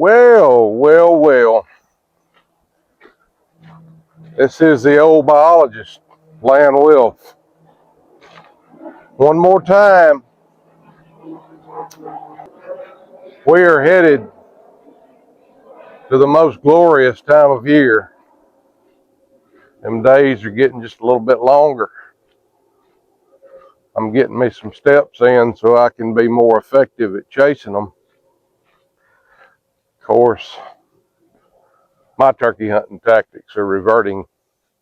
Well. This is the old biologist, Lan Wilf. One more time, we are headed to the most glorious time of year. Them days are getting just a little bit longer. I'm getting me some steps in so I can be more effective at chasing them. Of course, my turkey hunting tactics are reverting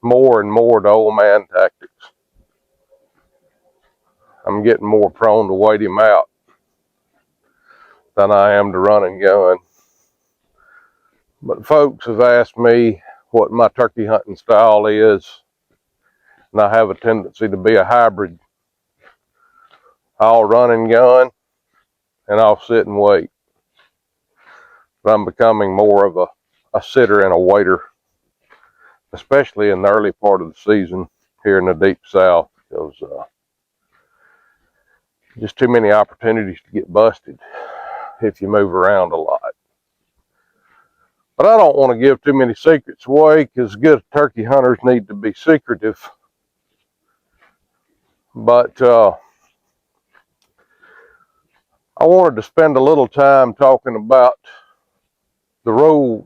more and more to old man tactics. I'm getting more prone to wait him out than I am to run and gun. But folks have asked me what my turkey hunting style is, and I have a tendency to be a hybrid. I'll run and gun, and I'll sit and wait. But I'm becoming more of a sitter and a waiter, especially in the early part of the season here in the deep south, because just too many opportunities to get busted if you move around a lot. But I don't want to give too many secrets away, because good turkey hunters need to be secretive. But I wanted to spend a little time talking about the rules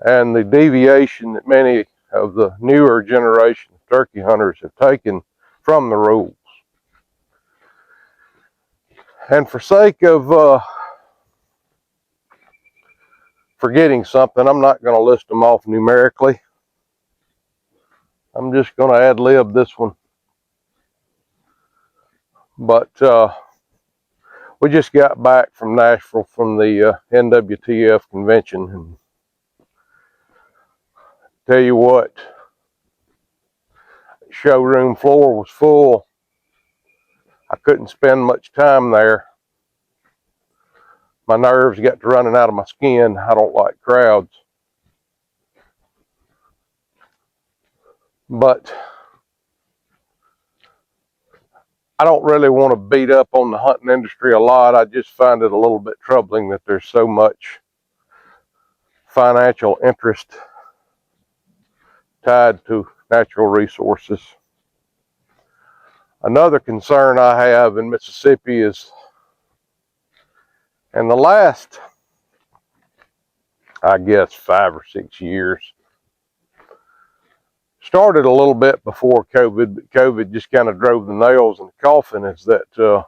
and the deviation that many of the newer generation of turkey hunters have taken from the rules. And for sake of forgetting something, I'm not going to list them off numerically. I'm just going to ad-lib this one. But we just got back from Nashville from the NWTF convention, and tell you what, showroom floor was full. I couldn't spend much time there. My nerves got to running out of my skin. I don't like crowds. But I don't really want to beat up on the hunting industry a lot. I just find it a little bit troubling that there's so much financial interest tied to natural resources. Another concern I have in Mississippi is, in the last, I guess, 5 or 6 years, started a little bit before COVID, but COVID just kind of drove the nails in the coffin, is that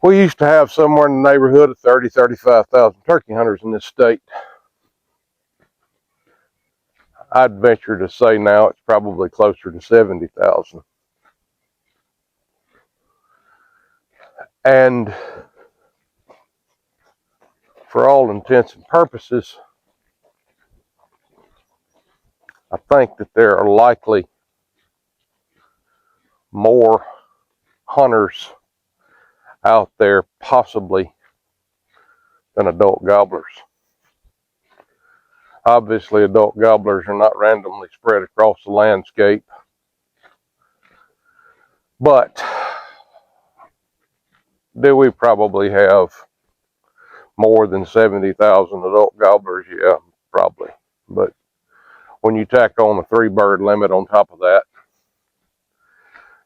we used to have somewhere in the neighborhood of 35,000 turkey hunters in this state. I'd venture to say now it's probably closer to 70,000. And for all intents and purposes, I think that there are likely more hunters out there possibly than adult gobblers. Obviously, adult gobblers are not randomly spread across the landscape, but do we probably have more than 70,000 adult gobblers? Yeah, probably. But when you tack on a 3-bird limit on top of that,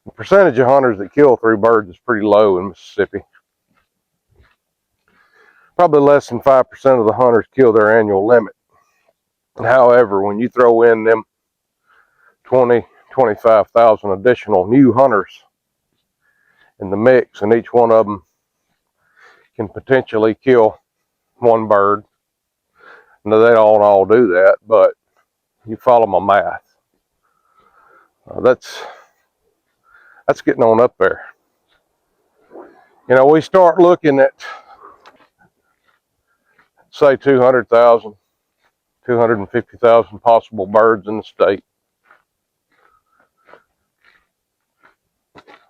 the percentage of hunters that kill 3 birds is pretty low in Mississippi. Probably less than 5% of the hunters kill their annual limit. However, when you throw in them 25,000 additional new hunters in the mix, and each one of them can potentially kill 1 bird. Now, they don't all do that, but you follow my math. That's getting on up there. You know, we start looking at, say, 200,000, 250,000 possible birds in the state.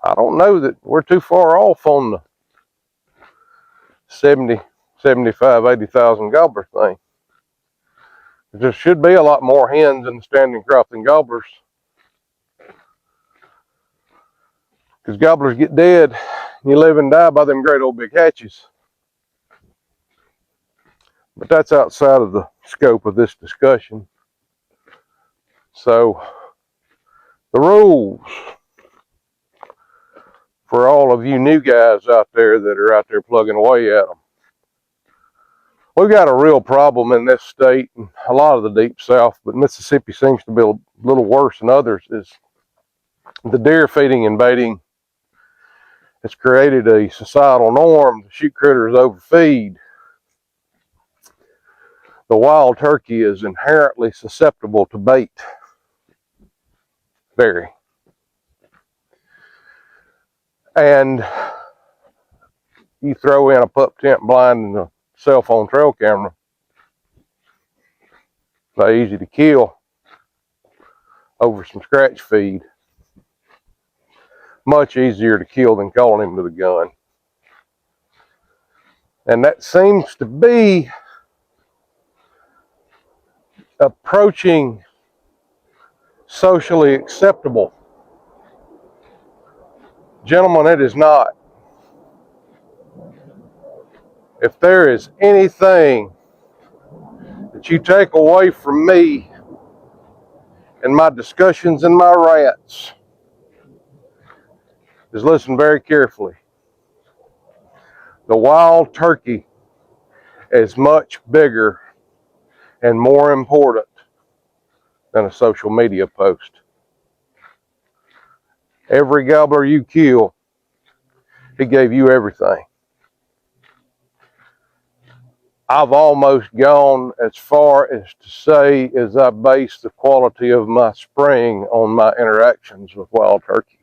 I don't know that we're too far off on the 70, 75, 80,000 gobbler thing. There should be a lot more hens in the standing crop than gobblers, because gobblers get dead, You live and die by them great old big hatches. But that's outside of the scope of this discussion. So, the rules for all of you new guys out there that are out there plugging away at them. We've got a real problem in this state and a lot of the deep south, but Mississippi seems to be a little worse than others, is the deer feeding and baiting. It's created a societal norm to shoot critters overfeed. The wild turkey is inherently susceptible to bait. Very. And you throw in a pup tent blind and a cell phone trail camera, they're easy to kill over some scratch feed. Much easier to kill than calling him with a gun. And that seems to be approaching socially acceptable. Gentlemen, it is not. If there is anything that you take away from me and my discussions and my rants, is listen very carefully. The wild turkey is much bigger and more important than a social media post. Every gobbler you kill, he gave you everything. I've almost gone as far as to say as I base the quality of my spring on my interactions with wild turkeys.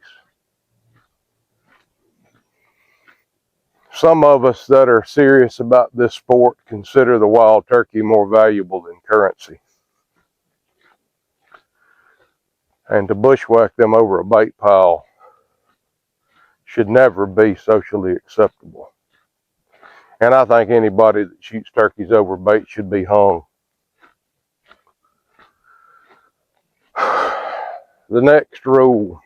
Some of us that are serious about this sport consider the wild turkey more valuable than currency. And to bushwhack them over a bait pile should never be socially acceptable. And I think anybody that shoots turkeys over bait should be hung. The next rule.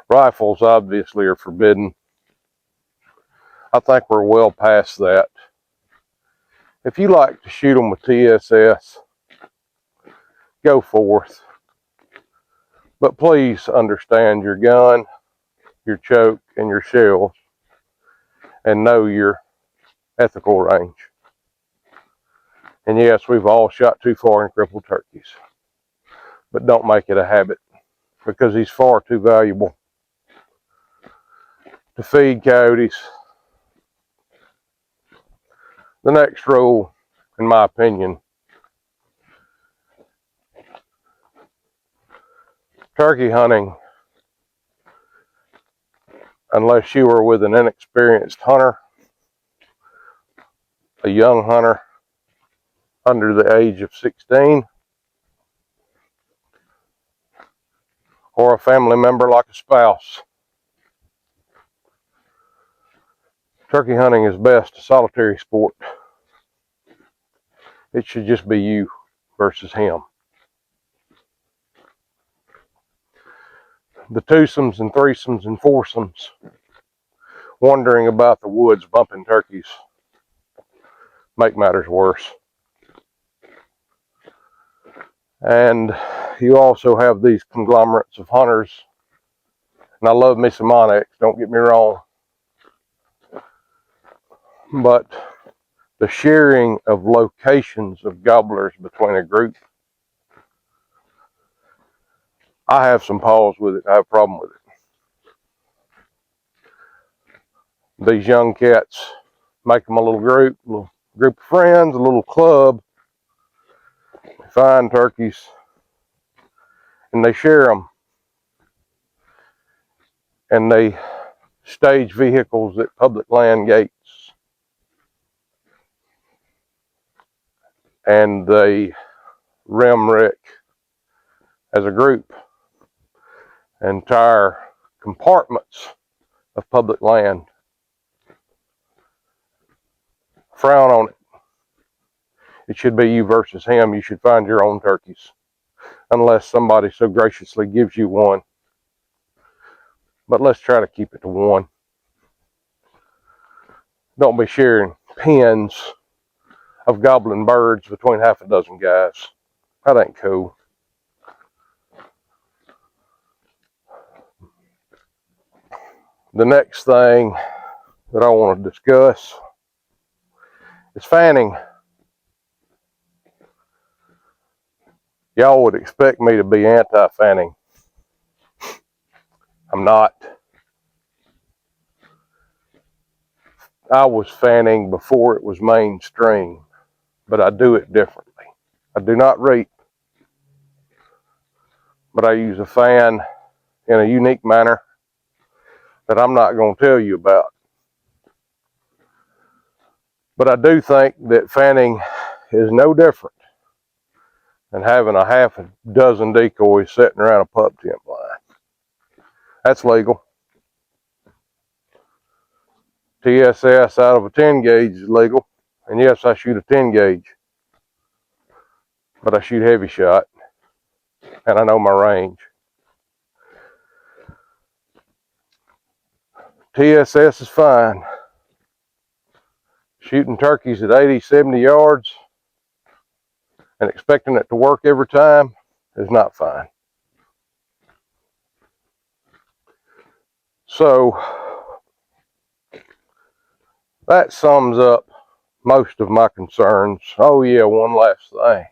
Rifles obviously are forbidden. I think we're well past that. If you like to shoot them with TSS, go forth. But please understand your gun, your choke, and your shells, and know your ethical range. And yes, we've all shot too far and crippled turkeys. But don't make it a habit, because he's far too valuable to feed coyotes. The next rule, in my opinion, turkey hunting, unless you are with an inexperienced hunter, a young hunter under the age of 16, or a family member like a spouse. Turkey hunting is best a solitary sport. It should just be you versus him. The twosomes and threesomes and foursomes, wandering about the woods bumping turkeys, make matters worse. And you also have these conglomerates of hunters, and I love me some onyx, don't get me wrong, but the sharing of locations of gobblers between a group, I have some pause with it. I have a problem with it. These young cats make them a little group of friends, a little club. They find turkeys and they share them, and they stage vehicles at public land gates, and they rim wreck as a group entire compartments of public land. Frown on it. It should be you versus him. You should find your own turkeys, unless somebody so graciously gives you one. But let's try to keep it to one. Don't be sharing pens of gobbling birds between half a dozen guys. That ain't cool. The next thing that I want to discuss is fanning. Y'all would expect me to be anti-fanning. I'm not. I was fanning before it was mainstream, but I do it differently. I do not reap, but I use a fan in a unique manner that I'm not going to tell you about. But I do think that fanning is no different than having a half a dozen decoys sitting around a pup tent line. That's legal. TSS out of a 10 gauge is legal. And yes, I shoot a 10 gauge, but I shoot heavy shot and I know my range. TSS is fine. Shooting turkeys at 80, 70 yards and expecting it to work every time is not fine. So that sums up most of my concerns. Oh yeah, one last thing.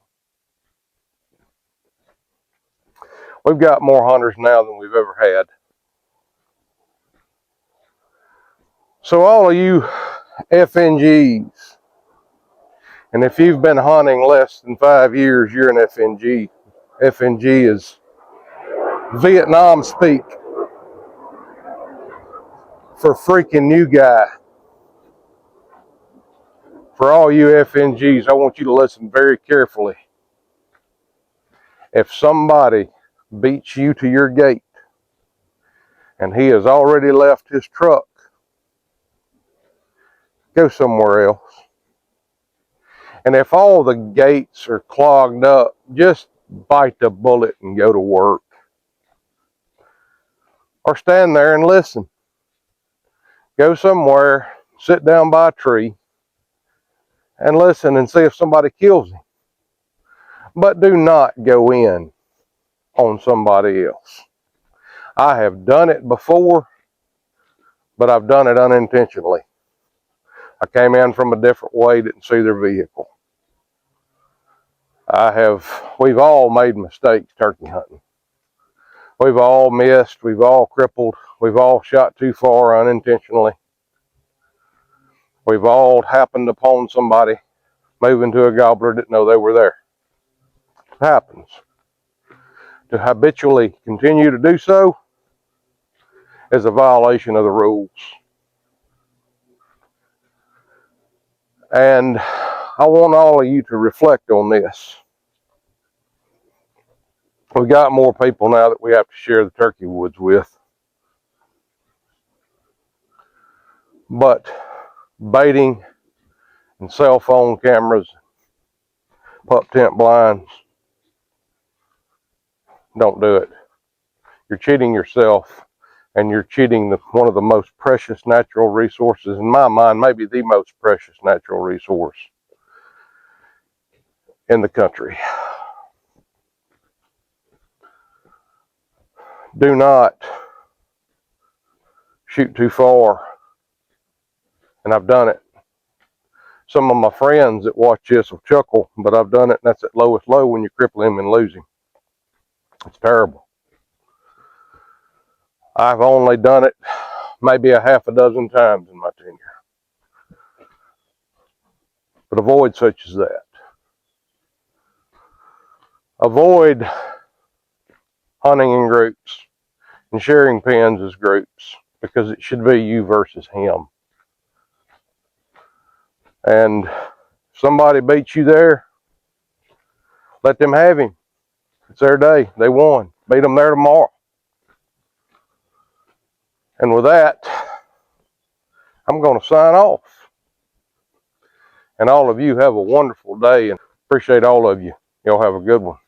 We've got more hunters now than we've ever had. So all of you FNGs, and if you've been hunting less than 5 years, you're an FNG. FNG is Vietnam speak for freaking new guy. For all you FNGs, I want you to listen very carefully. If somebody beats you to your gate and he has already left his truck, go somewhere else. And if all the gates are clogged up, just bite the bullet and go to work. Or stand there and listen. Go somewhere, sit down by a tree, and listen and see if somebody kills him. But do not go in on somebody else. I have done it before, but I've done it unintentionally. I came in from a different way, didn't see their vehicle. We've all made mistakes turkey hunting. We've all missed, we've all crippled, we've all shot too far unintentionally. We've all happened upon somebody moving to a gobbler, didn't know they were there. It happens. To habitually continue to do so is a violation of the rules. And I want all of you to reflect on this. We've got more people now that we have to share the turkey woods with. But baiting and cell phone cameras, pup tent blinds, don't do it. You're cheating yourself, and you're cheating one of the most precious natural resources, in my mind, maybe the most precious natural resource in the country. Do not shoot too far. And I've done it. Some of my friends that watch this will chuckle, but I've done it, and that's at lowest low when you cripple him and lose him. It's terrible. I've only done it maybe a half a dozen times in my tenure. But avoid such as that. Avoid hunting in groups and sharing pens as groups, because it should be you versus him. And if somebody beats you there, let them have him. It's their day. They won. Beat them there tomorrow. And with that, I'm going to sign off. And all of you have a wonderful day, and appreciate all of you. Y'all have a good one.